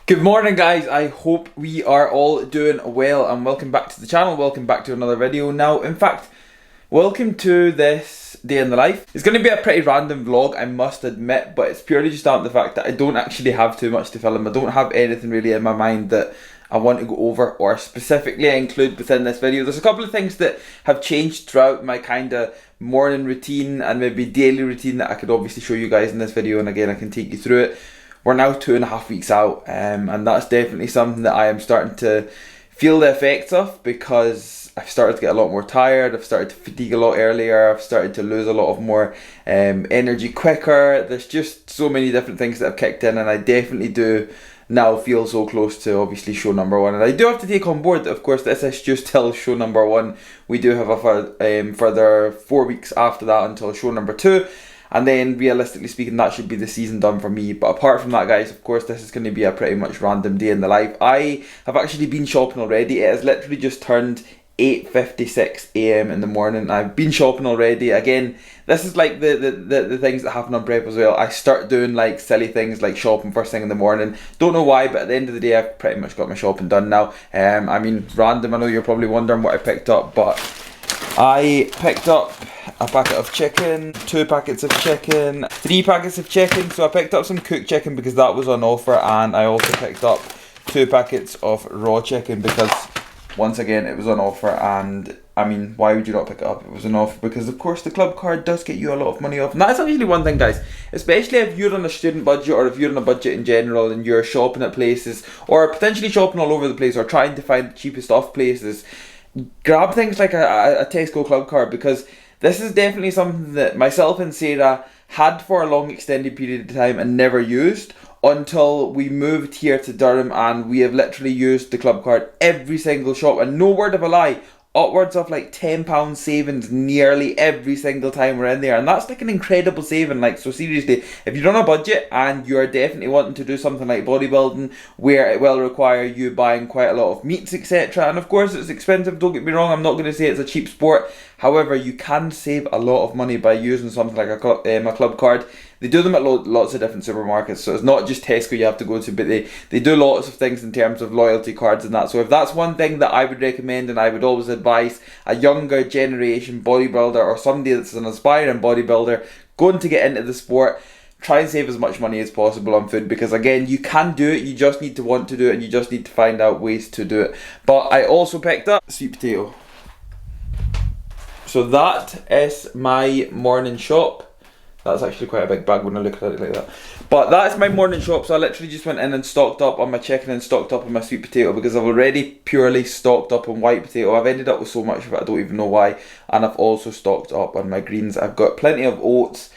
Good morning guys, I hope we are all doing well and welcome back to the channel, welcome back to another video. Now, in fact, welcome to this day in the life. It's going to be a pretty random vlog, I must admit, but it's purely just down to the fact that I don't actually have too much to film. I don't have anything really in my mind that I want to go over or specifically include within this video. There's a couple of things that have changed throughout my kind of morning routine and maybe daily routine that I could obviously show you guys in this video, and again I can take you through it. We're now 2.5 weeks out, and that's definitely something that I am starting to feel the effects of, because I've started to get a lot more tired, I've started to fatigue a lot earlier, I've started to lose a lot of more energy quicker. There's just so many different things that have kicked in, and I definitely do now feel so close to obviously show number one. And I do have to take on board that, of course, this is just till show number one. We do have a further 4 weeks after that until show number 2. And then, realistically speaking, that should be the season done for me. But apart from that, guys, of course, this is going to be a pretty much random day in the life. I have actually been shopping already. It has literally just turned 8:56 AM in the morning. I've been shopping already. Again, this is like the things that happen on prep as well. I start doing like silly things like shopping first thing in the morning. Don't know why, but at the end of the day, I've pretty much got my shopping done now. I mean, random, I know you're probably wondering what I picked up, but I picked up a packet of chicken, 2 packets of chicken, 3 packets of chicken. So I picked up some cooked chicken because that was on offer, and I also picked up 2 packets of raw chicken because once again it was on offer. And I mean, why would you not pick it up? It was on offer because of course the club card does get you a lot of money off, and that's actually one thing, guys, especially if you're on a student budget or if you're on a budget in general and you're shopping at places or potentially shopping all over the place or trying to find the cheapest off places. Grab things like a Tesco club card, because this is definitely something that myself and Sarah had for a long extended period of time and never used until we moved here to Durham, and we have literally used the club card every single shop, and no word of a lie, upwards of like £10 savings nearly every single time we're in there. And that's like an incredible saving. Like, so seriously, if you're on a budget and you're definitely wanting to do something like bodybuilding where it will require you buying quite a lot of meats, etc., and of course it's expensive, don't get me wrong, I'm not going to say it's a cheap sport, however you can save a lot of money by using something like a club card. They do them at lots of different supermarkets, so it's not just Tesco you have to go to, but they do lots of things in terms of loyalty cards and that. So if that's one thing that I would recommend, and I would always advise a younger generation bodybuilder or somebody that's an aspiring bodybuilder going to get into the sport, try and save as much money as possible on food, because again, you can do it, you just need to want to do it, and you just need to find out ways to do it. But I also picked up sweet potato. So that is my morning shop. That's actually quite a big bag when I look at it like that. But that's my morning shop. So I literally just went in and stocked up on my chicken and stocked up on my sweet potato, because I've already purely stocked up on white potato. I've ended up with so much of it, I don't even know why. And I've also stocked up on my greens. I've got plenty of oats.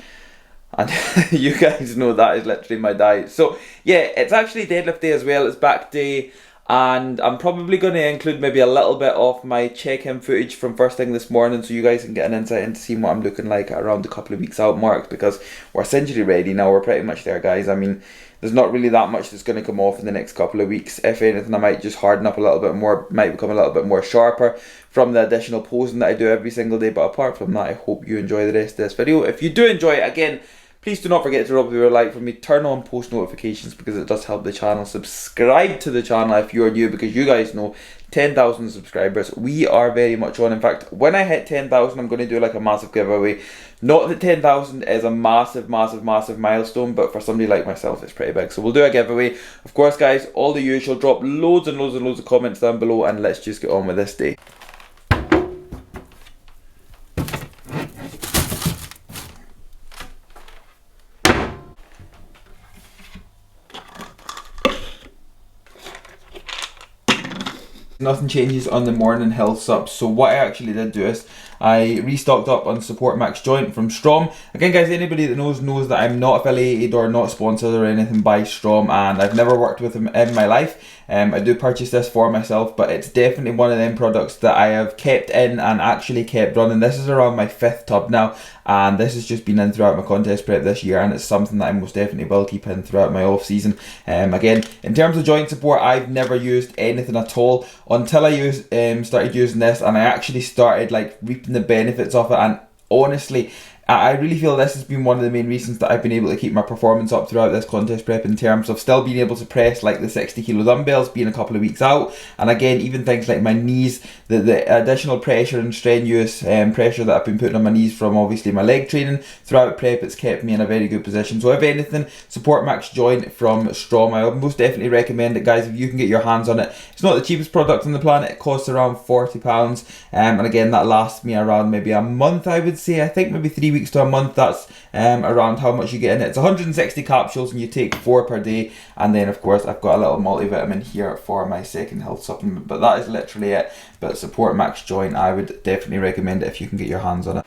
And you guys know that is literally my diet. So yeah, it's actually deadlift day as well. It's back day. And I'm probably going to include maybe a little bit of my check-in footage from first thing this morning, so you guys can get an insight into seeing what I'm looking like at around a couple of weeks out mark, because we're essentially ready now. We're pretty much there, guys. I mean, there's not really that much that's going to come off in the next couple of weeks. If anything, I might just harden up a little bit more, might become a little bit more sharper from the additional posing that I do every single day. But apart from that, I hope you enjoy the rest of this video. If you do enjoy it, again, please do not forget to drop a like for me, turn on post notifications because it does help the channel, subscribe to the channel if you're new, because you guys know 10,000 subscribers, we are very much on. In fact, when I hit 10,000, I'm going to do like a massive giveaway. Not that 10,000 is a massive milestone, but for somebody like myself it's pretty big, so we'll do a giveaway. Of course, guys, all the usual, drop loads and loads of comments down below, and let's just get on with this day. Nothing changes on the morning health subs. So what I actually did do is I restocked up on Support Max Joint from Strom. Again, guys, anybody that knows that I'm not affiliated or not sponsored or anything by Strom, and I've never worked with them in my life. I do purchase this for myself, but it's definitely one of them products that I have kept in and actually kept running. This is around my 5th tub now, and this has just been in throughout my contest prep this year, and it's something that I most definitely will keep in throughout my off season. Again, in terms of joint support, I've never used anything at all until I started using this, and I actually started like reaping the benefits of it. And honestly, I really feel this has been one of the main reasons that I've been able to keep my performance up throughout this contest prep, in terms of still being able to press like the 60 kilo dumbbells, being a couple of weeks out, and again even things like my knees, the additional pressure and strenuous pressure that I've been putting on my knees from obviously my leg training throughout prep, it's kept me in a very good position. So if anything, Support Max Joint from Strom, I would most definitely recommend it, guys, if you can get your hands on it. It's not the cheapest product on the planet, it costs around £40, and again that lasts me around maybe a month, I would say. I think maybe 3 weeks to a month, that's around how much you get in it. It's 160 capsules and you take 4 per day, and then of course I've got a little multivitamin here for my second health supplement, but that is literally it. But Support Max Joint, I would definitely recommend it if you can get your hands on it.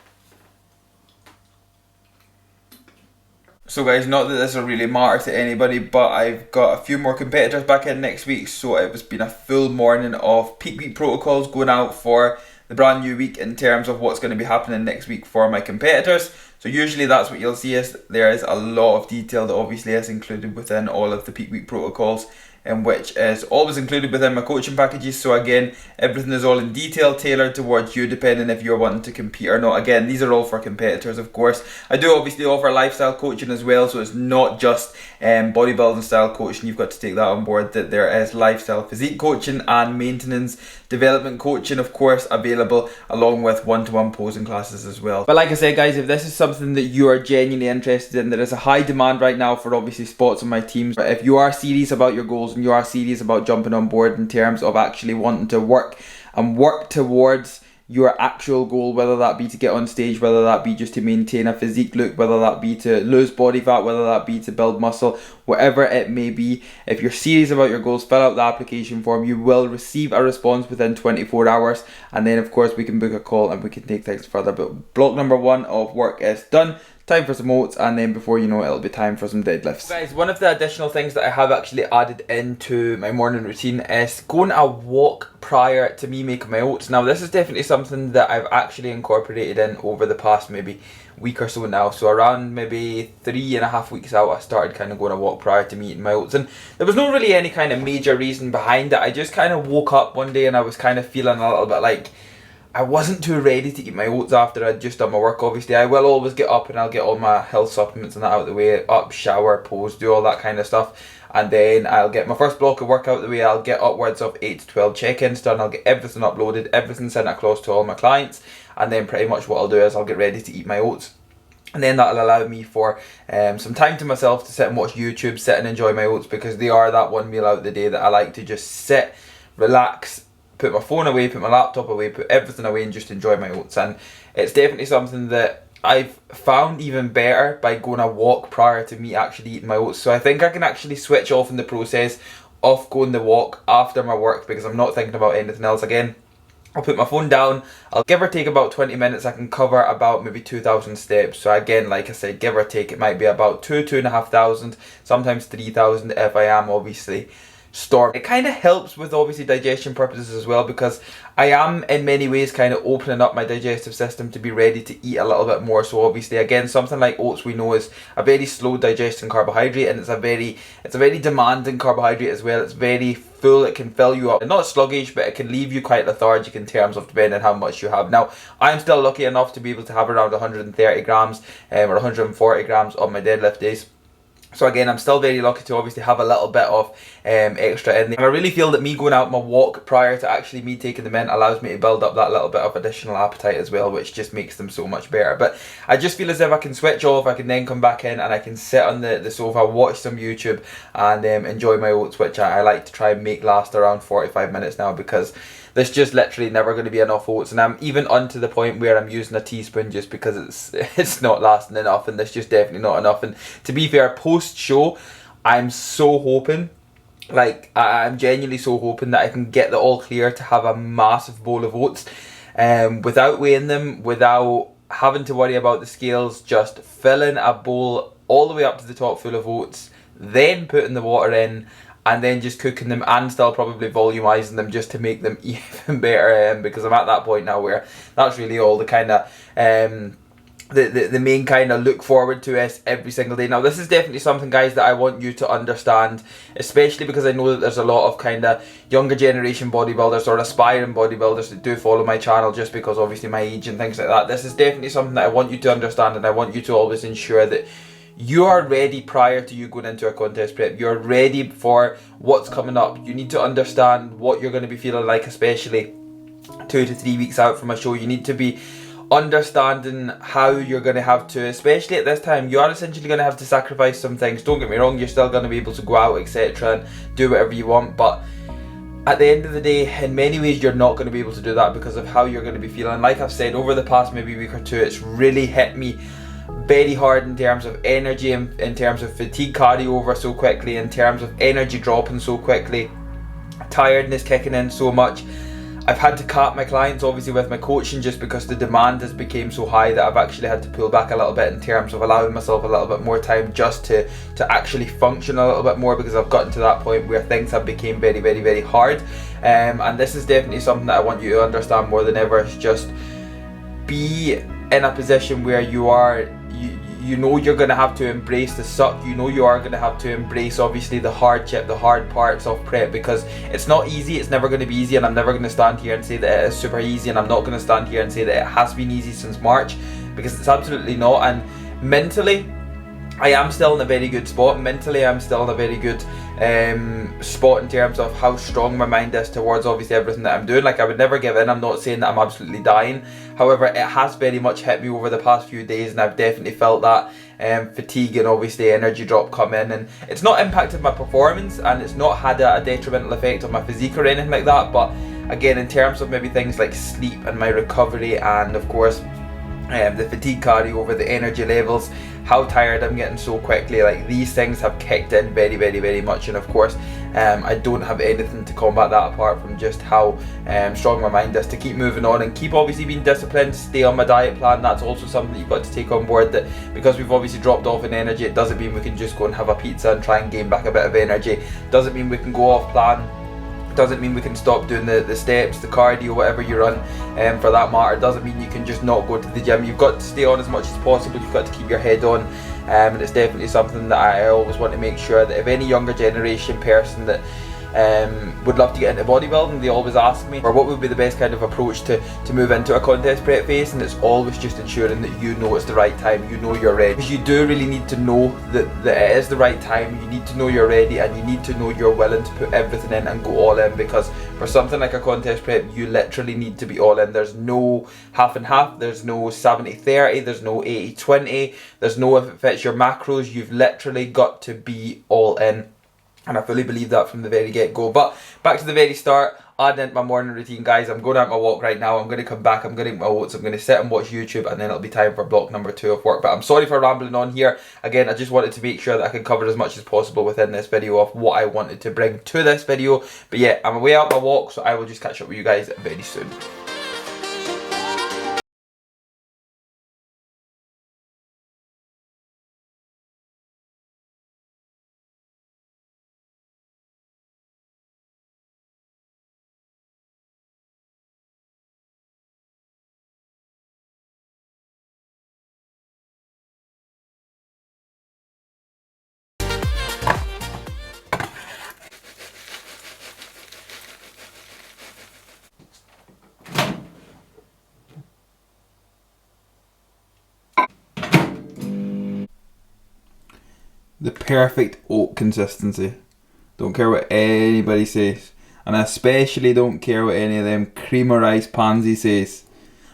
So guys, not that this will really matter to anybody, but I've got a few more competitors back in next week, so it was been a full morning of peak week protocols going out for the brand new week in terms of what's going to be happening next week for my competitors. So usually that's what you'll see, is there is a lot of detail that obviously is included within all of the peak week protocols, and which is always included within my coaching packages. So again, everything is all in detail, tailored towards you, depending if you're wanting to compete or not. Again, these are all for competitors, of course. I do obviously offer lifestyle coaching as well, so it's not just bodybuilding style coaching. You've got to take that on board, that there is lifestyle physique coaching and maintenance development coaching, of course, available, along with one-to-one posing classes as well. But like I said, guys, if this is something that you are genuinely interested in, there is a high demand right now for obviously spots on my teams. But if you are serious about your goals and you are serious about jumping on board in terms of actually wanting to work towards your actual goal, whether that be to get on stage, whether that be just to maintain a physique look, whether that be to lose body fat, whether that be to build muscle, whatever it may be, if you're serious about your goals, fill out the application form. You will receive a response within 24 hours, and then of course we can book a call and we can take things further. But block number 1 of work is done. Time for some oats, and then before you know it, it'll be time for some deadlifts. Guys, one of the additional things that I have actually added into my morning routine is going a walk prior to me making my oats. Now this is definitely something that I've actually incorporated in over the past maybe week or so now. So around maybe 3.5 weeks out, I started kind of going a walk prior to me eating my oats, and there was not really any kind of major reason behind it. I just kind of woke up one day and I was kind of feeling a little bit like I wasn't too ready to eat my oats after I'd just done my work. Obviously, I will always get up and I'll get all my health supplements and that out of the way. Up, shower, pose, do all that kind of stuff. And then I'll get my first block of work out of the way. I'll get upwards of 8 to 12 check-ins done. I'll get everything uploaded, everything sent across to all my clients. And then pretty much what I'll do is I'll get ready to eat my oats. And then that'll allow me for some time to myself to sit and watch YouTube, sit and enjoy my oats, because they are that one meal out of the day that I like to just sit, relax, put my phone away, put my laptop away, put everything away and just enjoy my oats. And it's definitely something that I've found even better by going a walk prior to me actually eating my oats. So I think I can actually switch off in the process of going the walk after my work, because I'm not thinking about anything else. Again, I'll put my phone down, I'll give or take about 20 minutes, I can cover about maybe 2,000 steps. So again, like I said, give or take, it might be about 2,500, sometimes 3,000 if I am obviously storm. It kind of helps with obviously digestion purposes as well, because I am in many ways kind of opening up my digestive system to be ready to eat a little bit more. So obviously again, something like oats we know is a very slow digesting carbohydrate, and it's a very demanding carbohydrate as well. It's very full, it can fill you up, and not sluggish, but it can leave you quite lethargic in terms of depending on how much you have. Now I'm still lucky enough to be able to have around 130 grams or 140 grams on my deadlift days. So again, I'm still very lucky to obviously have a little bit of extra in there. And I really feel that me going out my walk prior to actually me taking them in allows me to build up that little bit of additional appetite as well, which just makes them so much better. But I just feel as if I can switch off, I can then come back in and I can sit on the sofa, watch some YouTube and enjoy my oats, which I like to try and make last around 45 minutes now, because there's just literally never going to be enough oats, and I'm even onto the point where I'm using a teaspoon just because it's not lasting enough, and there's just definitely not enough. And to be fair, post show, I'm so hoping, like I'm genuinely so hoping that I can get the all clear to have a massive bowl of oats, without weighing them, without having to worry about the scales, just filling a bowl all the way up to the top full of oats, then putting the water in, and then just cooking them and still probably volumizing them just to make them even better, because I'm at that point now where that's really all the kind of the main kind of look forward to is every single day. Now this is definitely something, guys, that I want you to understand, especially because I know that there's a lot of kind of younger generation bodybuilders or aspiring bodybuilders that do follow my channel just because obviously my age and things like that. This is definitely something that I want you to understand, and I want you to always ensure that you are ready prior to you going into a contest prep. You're ready for what's coming up. You need to understand what you're going to be feeling like, especially 2 to 3 weeks out from a show. You need to be understanding how you're going to have to, especially at this time, you are essentially going to have to sacrifice some things. Don't get me wrong, you're still going to be able to go out, etc., and do whatever you want, but at the end of the day, in many ways, you're not going to be able to do that because of how you're going to be feeling. Like I've said, over the past maybe week or two, it's really hit me very hard in terms of energy, in terms of fatigue cardio over so quickly, in terms of energy dropping so quickly, tiredness kicking in so much. I've had to cap my clients obviously with my coaching just because the demand has become so high that I've actually had to pull back a little bit in terms of allowing myself a little bit more time just to actually function a little bit more, because I've gotten to that point where things have become very, very, very hard. And this is definitely something that I want you to understand more than ever, is just be in a position where you know you're going to have to embrace the suck. You know you are going to have to embrace obviously the hardship, the hard parts of prep, because it's not easy. It's never going to be easy, and I'm never going to stand here and say that it is super easy, and I'm not going to stand here and say that it has been easy since March, because it's absolutely not. And mentally, I am still in a very good spot. Mentally, I'm still in a very good spot in terms of how strong my mind is towards obviously everything that I'm doing. Like, I would never give in. I'm not saying that I'm absolutely dying. However, it has very much hit me over the past few days, and I've definitely felt that fatigue and obviously energy drop come in, and it's not impacted my performance, and it's not had a detrimental effect on my physique or anything like that. But again, in terms of maybe things like sleep and my recovery, and of course the fatigue cardio over the energy levels, how tired I'm getting so quickly, like these things have kicked in very, very, very much. And of course I don't have anything to combat that apart from just how strong my mind is to keep moving on and keep obviously being disciplined, stay on my diet plan. That's also something that you've got to take on board, that because we've obviously dropped off in energy, it doesn't mean we can just go and have a pizza and try and gain back a bit of energy. Doesn't mean we can go off plan. Doesn't mean we can stop doing the steps, the cardio, whatever you run, for that matter. Doesn't mean you can just not go to the gym. You've got to stay on as much as possible. You've got to keep your head on, and it's definitely something that I always want to make sure that if any younger generation person that would love to get into bodybuilding, they always ask me, or what would be the best kind of approach to move into a contest prep phase, and it's always just ensuring that you know it's the right time, you know you're ready. Because you do really need to know that it is the right time. You need to know you're ready, and you need to know you're willing to put everything in and go all in, because for something like a contest prep, you literally need to be all in. There's no half and half, there's no 70-30, there's no 80-20, there's no if it fits your macros. You've literally got to be all in. And I fully believe that from the very get-go. But back to the very start, adding into my morning routine, guys. I'm going out my walk right now. I'm going to come back, I'm going to eat my oats, I'm going to sit and watch YouTube, and then it'll be time for block number 2 of work. But I'm sorry for rambling on here. Again, I just wanted to make sure that I can cover as much as possible within this video of what I wanted to bring to this video. But yeah, I'm away out my walk, so I will just catch up with you guys very soon. The perfect oat consistency. Don't care what anybody says, and I especially don't care what any of them cream of rice pansy says.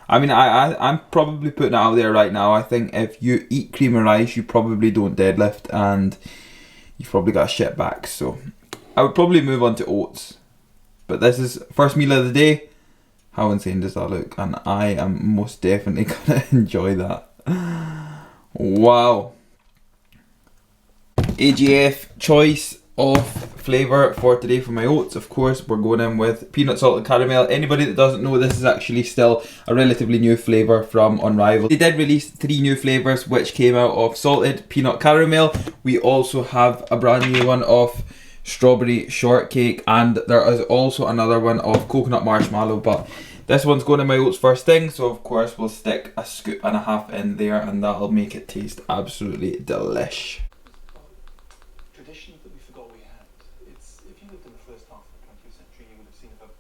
I mean, I'm probably putting it out there right now. I think if you eat cream of rice, you probably don't deadlift, and you've probably got a shit back. So I would probably move on to oats. But this is first meal of the day. How insane does that look? And I am most definitely gonna enjoy that. Wow. AGF choice of flavour for today for my oats. Of course, we're going in with peanut salted caramel. Anybody that doesn't know, this is actually still a relatively new flavour from Unrivaled. They did release 3 new flavours which came out of salted peanut caramel. We also have a brand new one of strawberry shortcake, and there is also another one of coconut marshmallow. But This one's going in my oats first thing, so of course we'll stick a scoop and a half in there, and that'll make it taste absolutely delish. Tradition that we forgot we had. It's, if you lived in the first half of the 20th century, you would have seen about.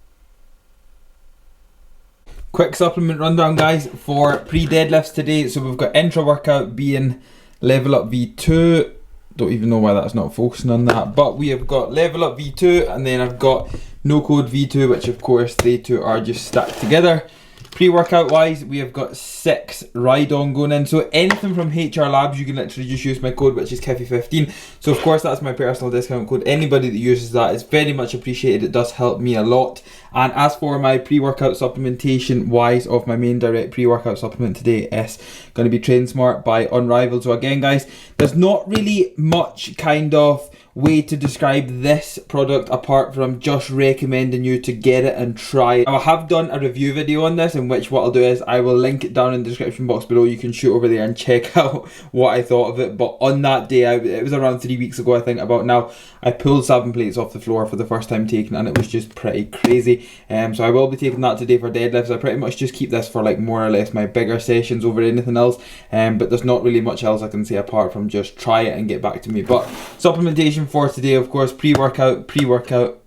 Quick supplement rundown, guys, for pre-deadlifts today. So we've got intra workout being Level Up V2. Don't even know why that's not focusing on that, but we have got Level Up V2, and then I've got No Code V2, which of course they two are just stacked together. Pre-workout wise, we have got 6 Ride On going in. So anything from HR Labs, you can literally just use my code, which is Keffy15. So of course that's my personal discount code. Anybody that uses that is very much appreciated. It does help me a lot. And as for my pre-workout supplementation wise of my main direct pre-workout supplement today, is going to be Train Smart by Unrivaled. So again, guys, there's not really much kind of way to describe this product apart from just recommending you to get it and try it. I have done a review video on this, in which what I'll do is I will link it down in the description box below. You can shoot over there and check out what I thought of it. But on that day, it was around 3 weeks ago, I think, about now, I pulled 7 plates off the floor for the first time taking, and it was just pretty crazy. So I will be taking that today for deadlifts. I pretty much just keep this for like more or less my bigger sessions over anything else. But there's not really much else I can say apart from just try it and get back to me. But supplementation for today, of course, pre-workout,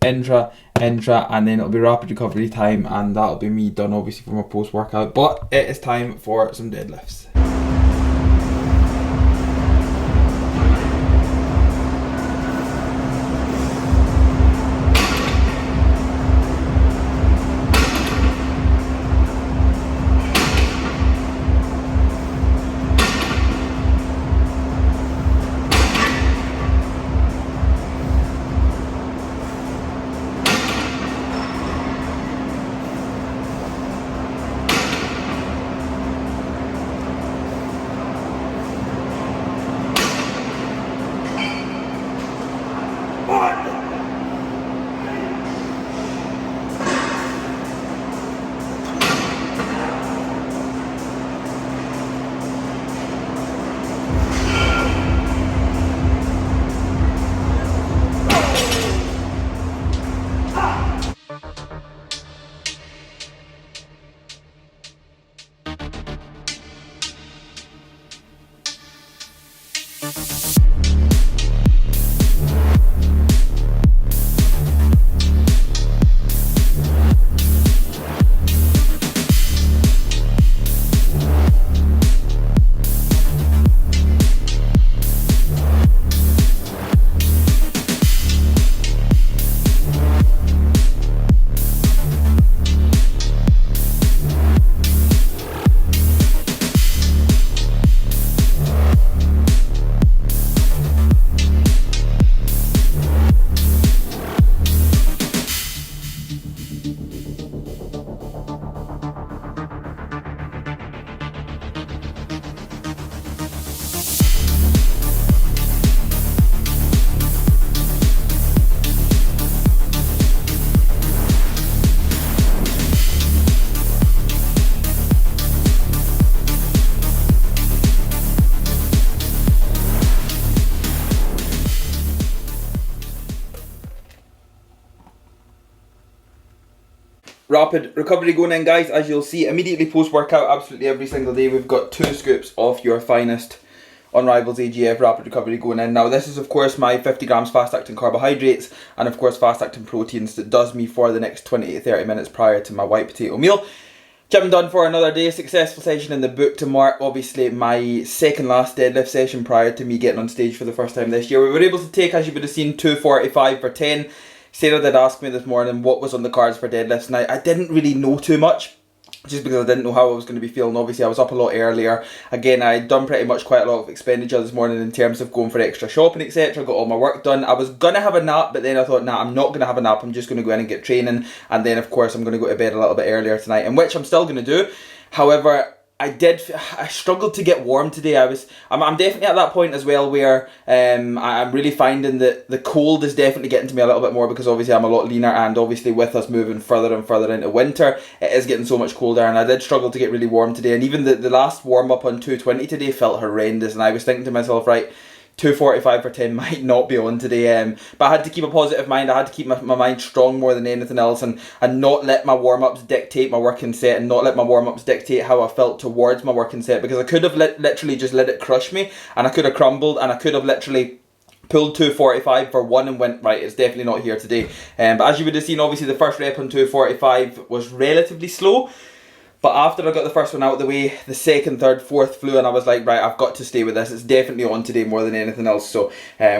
intra, and then it'll be rapid recovery time, and that'll be me done obviously for my post-workout. But it is time for some deadlifts. Rapid recovery going in, guys. As you'll see, immediately post-workout, absolutely every single day, we've got 2 scoops of your finest Unrivaled AGF rapid recovery going in. Now this is of course my 50 grams fast acting carbohydrates and of course fast acting proteins that does me for the next 20 to 30 minutes prior to my white potato meal. Gym done for another day, successful session in the book to mark obviously my second last deadlift session prior to me getting on stage for the first time this year. We were able to take, as you would have seen, 245 for 10. Sarah did ask me this morning what was on the cards for deadlifts, and I didn't really know too much, just because I didn't know how I was going to be feeling. Obviously I was up a lot earlier. Again, I'd done pretty much quite a lot of expenditure this morning in terms of going for extra shopping, etc. Got all my work done. I was going to have a nap, but then I thought, nah, I'm not going to have a nap. I'm just going to go in and get training, and then of course I'm going to go to bed a little bit earlier tonight, and which I'm still going to do. However, I struggled to get warm today. I'm definitely at that point as well where I'm really finding that the cold is definitely getting to me a little bit more, because obviously I'm a lot leaner, and obviously with us moving further and further into winter, it is getting so much colder, and I did struggle to get really warm today. And even the last warm up on 220 today felt horrendous, and I was thinking to myself, right, 245 for 10 might not be on today, but I had to keep a positive mind. I had to keep my mind strong more than anything else, and not let my warm-ups dictate my working set, and not let my warm-ups dictate how I felt towards my working set, because I could have literally just let it crush me, and I could have crumbled, and I could have literally pulled 245 for one and went, right, it's definitely not here today. But as you would have seen, obviously the first rep on 245 was relatively slow. But after I got the first one out of the way, the second, third, fourth flew, and I was like, right, I've got to stay with this. It's definitely on today more than anything else. So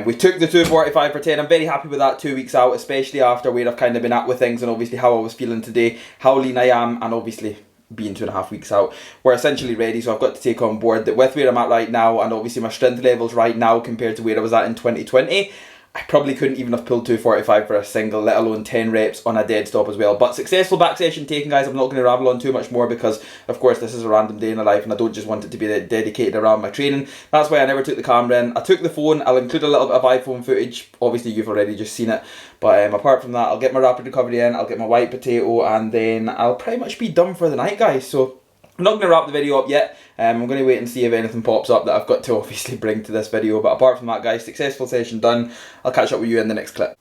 we took the 245 for 10. I'm very happy with that 2 weeks out, especially after where I've kind of been at with things, and obviously how I was feeling today, how lean I am, and obviously being 2.5 weeks out, we're essentially ready. So I've got to take on board that with where I'm at right now, and obviously my strength levels right now compared to where I was at in 2020, I probably couldn't even have pulled 245 for a single, let alone 10 reps on a dead stop as well. But successful back session taken, guys. I'm not going to ramble on too much more because, of course, this is a random day in the life and I don't just want it to be dedicated around my training. That's why I never took the camera in. I took the phone. I'll include a little bit of iPhone footage. Obviously, you've already just seen it. But apart from that, I'll get my rapid recovery in, I'll get my white potato, and then I'll pretty much be done for the night, guys. So I'm not going to wrap the video up yet. I'm going to wait and see if anything pops up that I've got to obviously bring to this video. But apart from that, guys, successful session done. I'll catch up with you in the next clip.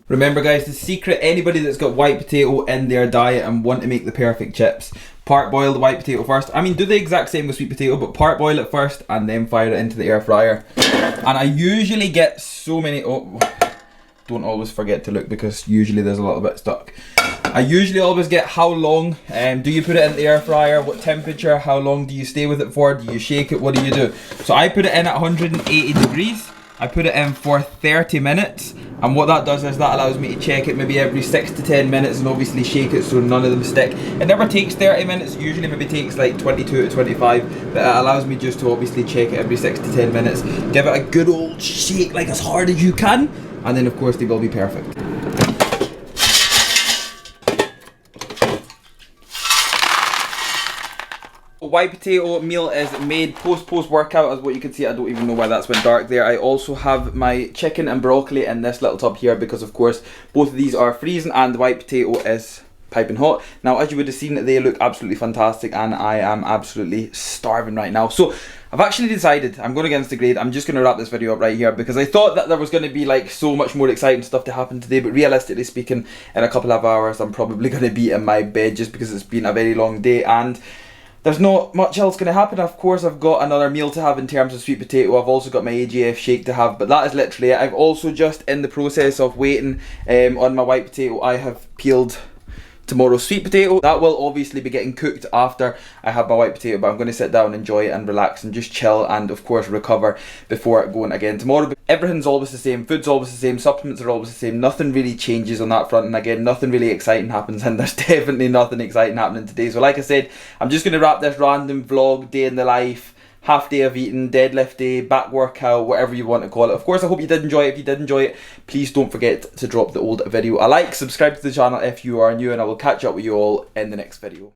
Remember, guys, the secret, anybody that's got white potato in their diet and want to make the perfect chips, part boil the white potato first. I mean, do the exact same with sweet potato, but part boil it first and then fire it into the air fryer. And I usually get so many... Oh, don't always forget to look because usually there's a little bit stuck. I usually always get how long do you put it in the air fryer, what temperature, how long do you stay with it for, do you shake it, what do you do? So I put it in at 180 degrees, I put it in for 30 minutes, and what that does is that allows me to check it maybe every 6 to 10 minutes and obviously shake it so none of them stick. It never takes 30 minutes, usually maybe takes like 22 to 25, but it allows me just to obviously check it every 6 to 10 minutes, give it a good old shake like as hard as you can, and then of course they will be perfect. White potato meal is made post workout, as what you can see. I don't even know why that's went dark there. I also have my chicken and broccoli in this little tub here because of course both of these are freezing and the white potato is piping hot. Now as you would have seen, they look absolutely fantastic and I am absolutely starving right now. So I've actually decided I'm going against the grade. I'm just going to wrap this video up right here because I thought that there was going to be like so much more exciting stuff to happen today, but realistically speaking, in a couple of hours I'm probably going to be in my bed just because it's been a very long day and there's not much else going to happen. Of course, I've got another meal to have in terms of sweet potato. I've also got my AGF shake to have, but that is literally it. I've also just in the process of waiting on my white potato. I have peeled tomorrow's sweet potato. That will obviously be getting cooked after I have my white potato, but I'm going to sit down, enjoy it and relax and just chill and of course recover before going again tomorrow. But everything's always the same, food's always the same, supplements are always the same, nothing really changes on that front, and again nothing really exciting happens, and there's definitely nothing exciting happening today. So like I said, I'm just going to wrap this random vlog, day in the life, half day of eating, deadlift day, back workout, whatever you want to call it. Of course, I hope you did enjoy it. If you did enjoy it, please don't forget to drop the old video a like, subscribe to the channel if you are new, and I will catch up with you all in the next video.